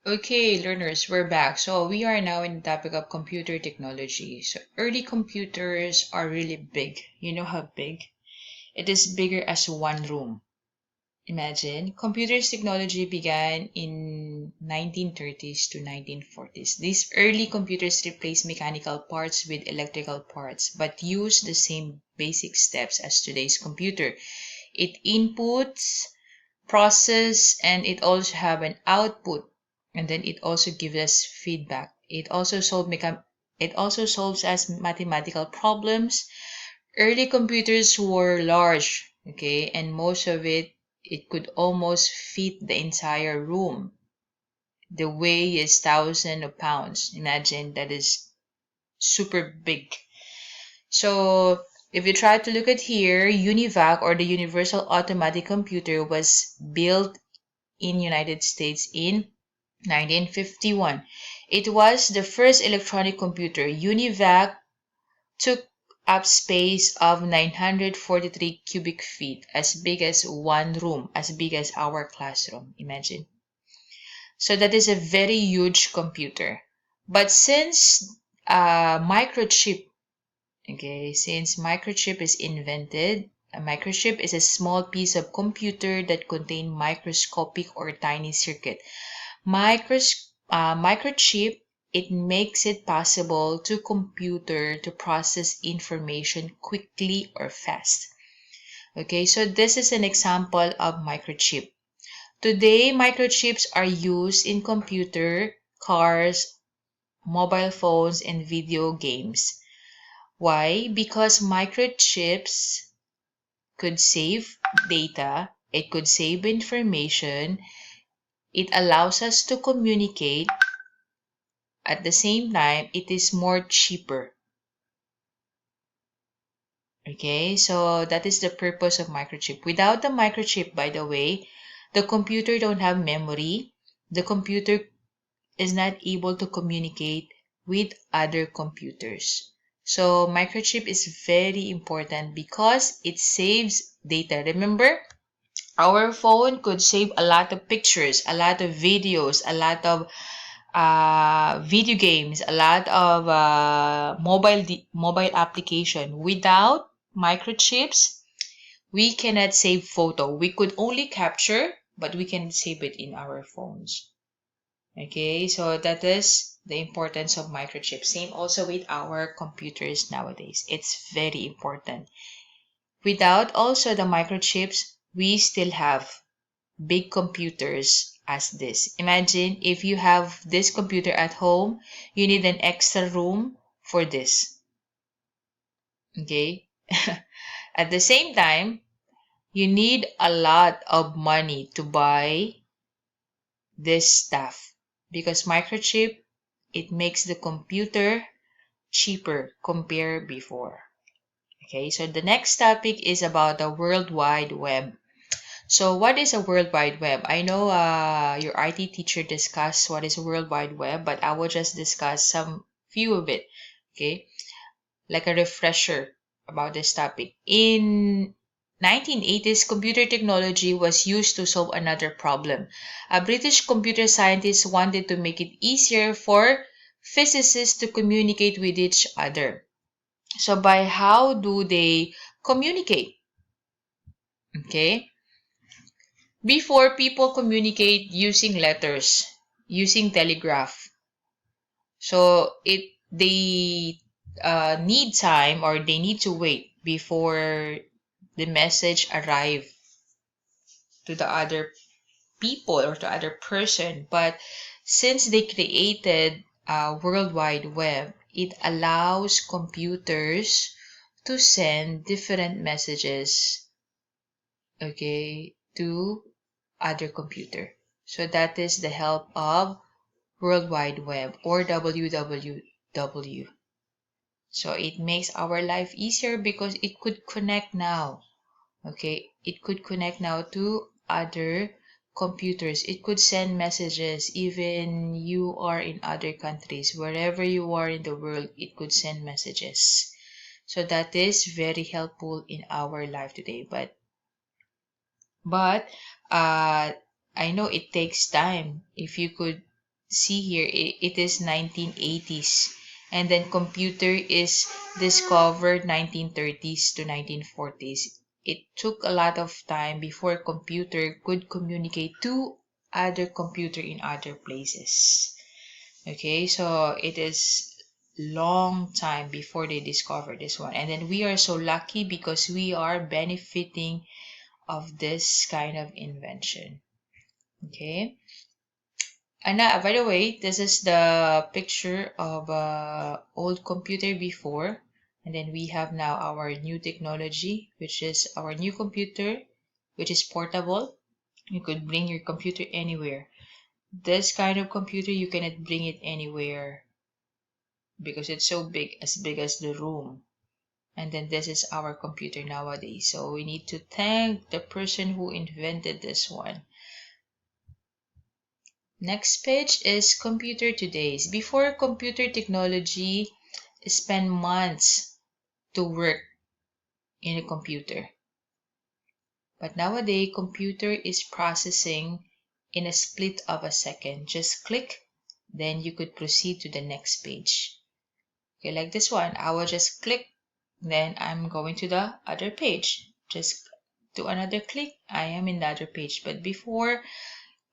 Okay, learners, we're back. So we are now in the topic of computer technology. So early computers are really big. You know how big? It is bigger as one room. Imagine, computers technology began in 1930s to 1940s. These early computers replaced mechanical parts with electrical parts, but use the same basic steps as today's computer. It inputs, process, and it also have an output, and then it also gives us feedback. It also solves us mathematical problems. Early computers were large, okay, and most of it could almost fit the entire room. The weight is thousands of pounds. Imagine, that is super big. So if you try to look at here, Univac, or the Universal Automatic Computer, was built in United States in 1951. It was the first electronic computer. Univac took up space of 943 cubic feet, as big as one room, as big as our classroom. Imagine. So that is a very huge computer. But since microchip, okay, since microchip is invented, a microchip is a small piece of computer that contains microscopic or tiny circuit. Microchip, it makes it possible to computer to process information quickly or fast. Okay, so this is an example of microchip. Today, microchips are used in computer, cars, mobile phones, and video games. Why? Because microchips could save data, it could save information, it allows us to communicate. At the same time, it is more cheaper. Okay, so that is the purpose of microchip. Without the microchip, by the way, the computer don't have memory. The computer is not able to communicate with other computers. So microchip is very important because it saves data. Remember, our phone could save a lot of pictures, a lot of videos, a lot of video games, a lot of mobile application. Without microchips, we cannot save photo. We could only capture, but we can save it in our phones. Okay, so that is the importance of microchips. Same also with our computers nowadays. It's very important. Without also the microchips, we still have big computers as this. Imagine if you have this computer at home, you need an extra room for this. Okay? At the same time, you need a lot of money to buy this stuff because microchip, it makes the computer cheaper compared before. Okay, so the next topic is about the World Wide Web. So what is a World Wide Web? I know your IT teacher discussed what is a World Wide Web, but I will just discuss some few of it, okay? Like a refresher about this topic. In 1980s, computer technology was used to solve another problem. A British computer scientist wanted to make it easier for physicists to communicate with each other. So by how do they communicate? Okay? Before, people communicate using letters, using telegraph. So they need time, or they need to wait before the message arrive to the other people or to other person. But since they created a World Wide Web, it allows computers to send different messages, okay, to other computer. So that is the help of World Wide Web, or WWW. So it makes our life easier because it could connect now. Okay, it could connect now to other computers. It could send messages even you are in other countries. Wherever you are in the world, it could send messages. So that is very helpful in our life today. But I know it takes time. If you could see here, it is 1980s. And then computer is discovered 1930s to 1940s. It took a lot of time before computer could communicate to other computer in other places. Okay, so it is long time before they discovered this one. And then we are so lucky because we are benefiting of this kind of invention. Okay. And by the way, this is the picture of old computer before, and then we have now our new technology, which is our new computer, which is portable. You could bring your computer anywhere. This kind of computer, you cannot bring it anywhere because it's so big as the room. And then this is our computer nowadays. So we need to thank the person who invented this one. Next page is computer today's. Before computer technology, spend months to work in a computer. But nowadays, computer is processing in a split of a second. Just click, then you could proceed to the next page. Okay, like this one, I will just click, then I'm going to the other page. Just do another click, I am in the other page. But before,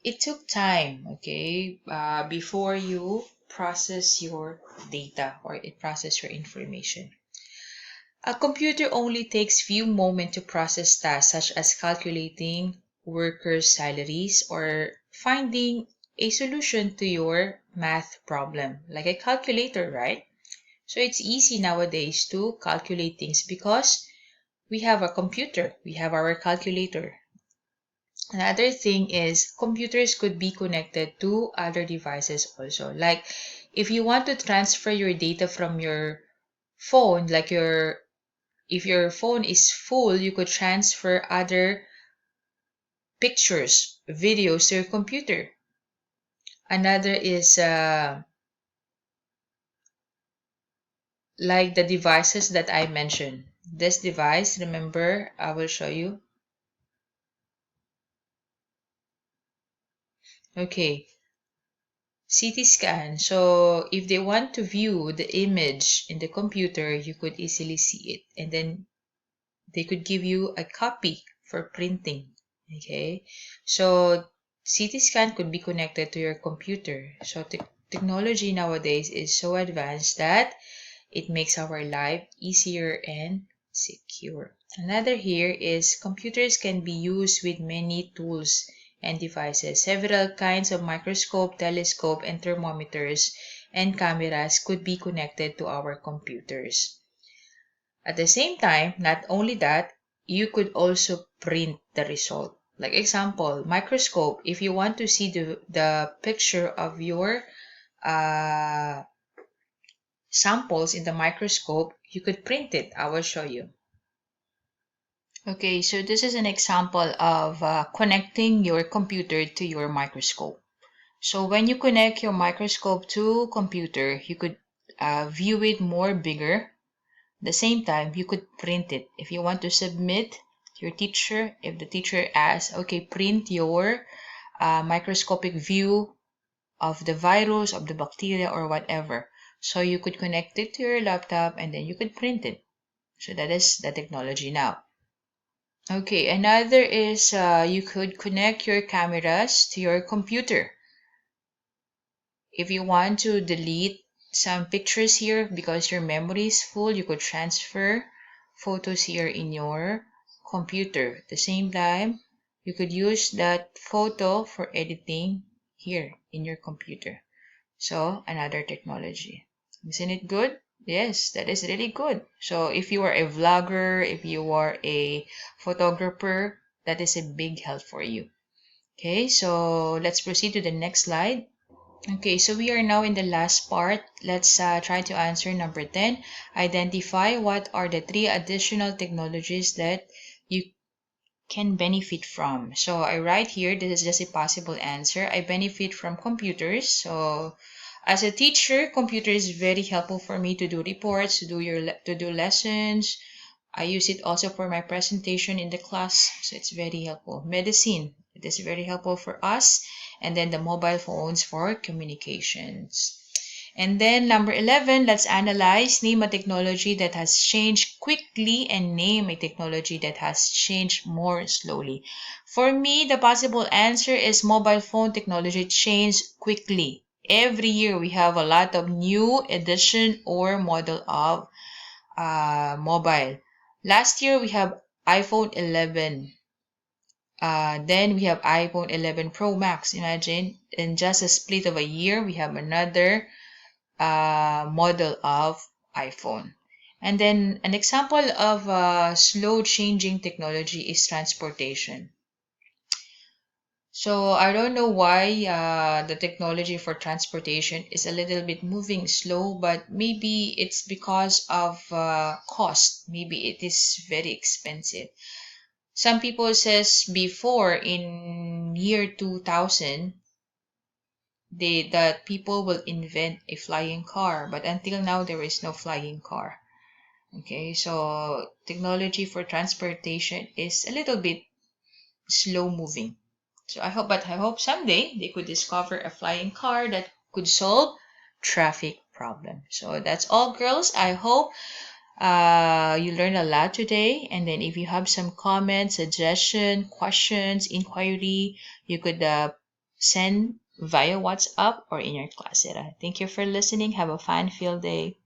it took time, okay, before you process your data or it process your information. A computer only takes few moments to process tasks such as calculating workers' salaries or finding a solution to your math problem, like a calculator, right? So it's easy nowadays to calculate things because we have a computer, we have our calculator. Another thing is computers could be connected to other devices also. Like if you want to transfer your data from your phone, like if your phone is full, you could transfer other pictures, videos to your computer. Another is like the devices that I mentioned. This device, remember, I will show you. Okay, CT scan. So if they want to view the image in the computer, you could easily see it. And then they could give you a copy for printing. Okay. So CT scan could be connected to your computer. So technology nowadays is so advanced that it makes our life easier and secure. Another here is computers can be used with many tools and devices. Several kinds of microscope, telescope, and thermometers and cameras could be connected to our computers. At the same time, not only that, you could also print the result. Like example, microscope, if you want to see the picture of your uh, samples in the microscope, you could print it. I will show you. Okay, so this is an example of connecting your computer to your microscope. So when you connect your microscope to computer, you could view it more bigger. At the same time, you could print it. If you want to submit to your teacher, if the teacher asks, okay, print your microscopic view of the virus, of the bacteria, or whatever. So you could connect it to your laptop and then you could print it. So that is the technology now. Okay, another is you could connect your cameras to your computer. If you want to delete some pictures here because your memory is full, you could transfer photos here in your computer. At the same time, you could use that photo for editing here in your computer. So, another technology. Isn't it good? Yes, that is really good. So, if you are a vlogger, if you are a photographer, that is a big help for you. Okay, so let's proceed to the next slide. Okay, so we are now in the last part. Let's try to answer number 10. Identify what are the 3 additional technologies that you can benefit from. So I write here, this is just a possible answer. I benefit from computers. So as a teacher, computer is very helpful for me to do reports, to do lessons. I use it also for my presentation in the class, so it's very helpful. Medicine, it is very helpful for us. and then the mobile phones for communications. And then number 11, let's analyze. Name a technology that has changed quickly and name a technology that has changed more slowly. For me, the possible answer is mobile phone technology changed quickly. Every year we have a lot of new edition or model of mobile. Last year we have iPhone 11. Then we have iPhone 11 Pro Max. Imagine, in just a split of a year, we have another model of iPhone. And then an example of slow changing technology is transportation. So I don't know why the technology for transportation is a little bit moving slow, but maybe it's because of cost. Maybe it is very expensive. Some people says before in year 2000 that people will invent a flying car, but until now there is no flying car. Okay, so technology for transportation is a little bit slow moving. So I hope someday they could discover a flying car that could solve traffic problem. So that's all, girls. I hope you learned a lot today. And then if you have some comments, suggestion, questions, inquiry, you could send via WhatsApp or in your class. Thank you for listening. Have a fun field day.